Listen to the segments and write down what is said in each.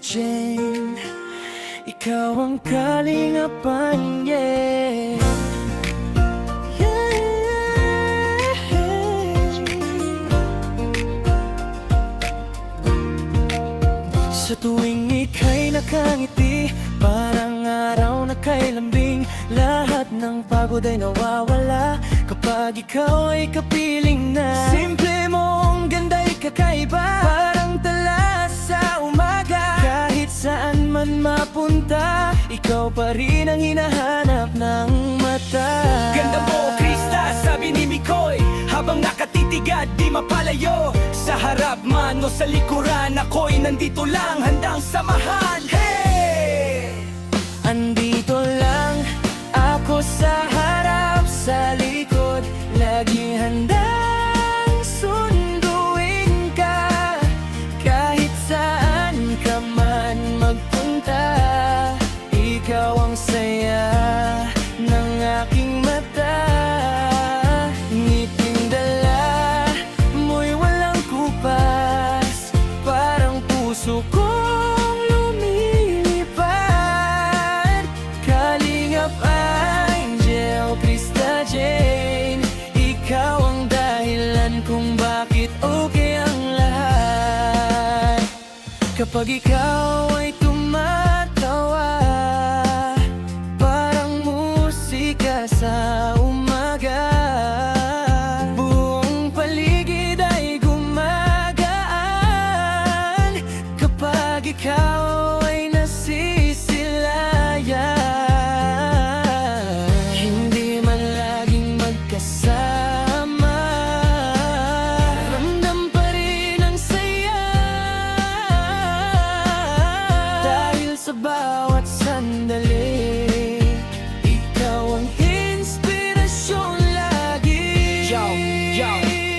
Jane, ikaw ang kalingapan, yeah. Sa tuwing ika'y nakangiti, parang araw na kay lambing. Lahat ng pagod ay nawawala kapag ikaw ay kapiling na. Simple mong ganda'y kakaiba, parang tala sa umaga. Kahit saan man mapunta, ikaw pa rin ang hinahanap ng mata. Ganda mo, Krista, sabi ni Mikoy, habang nakatitigad di mapalayo. Sa harap man o sa likuran, ako'y nandito lang, handang samahan. Hey! Andito lang ako sa harap, sa likod, lagi handang sunduin ka. Kahit saan ka man magpunta, ikaw ang saya ng aking mata. Ngiting dala mo'y walang kupas, parang puso kong lumilipad. Kalingap Angel, Krista Jane, ikaw ang dahilan kung bakit okay ang lahat. Kapag ikaw ay tumatawa, parang musika sa umaga. Buong paligid ay gumagaan kapag ikaw ay nasisilayan. Hindi man laging magkasama, ramdam pa rin ang saya. Dahil sa bawat sandali, ikaw ang inspirasyon lagi. Yo,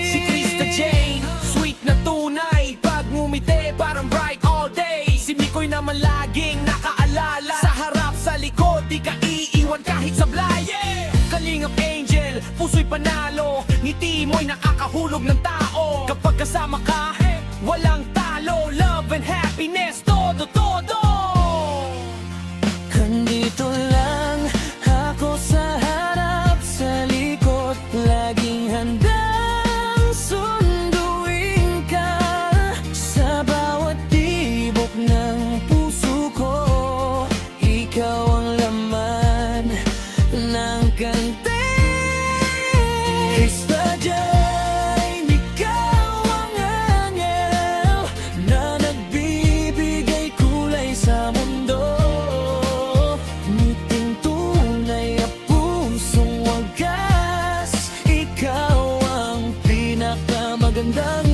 si Krista Jane, sweet na tunay, pag ngumiti parang bright all day. Si Mikoy naman laging nakaalala, sa harap, sa likod, di ka iiwan kahit sablay. Kalingap Angel, puso'y panalo, ngiti mo'y nakakahulog ng tao. Kapag kasama ka, walang talo, love and happiness, todo, todo. Nandito lang ako sa harap, sa likod, laging handang sunduin ka. Sa bawat tibok ng puso ko, ikaw ang laman ng kante. Krista Jane, ikaw ang angel na nagbibigay kulay sa mundo. Ngiting tunay at pusong wagas, ikaw ang pinakamagandang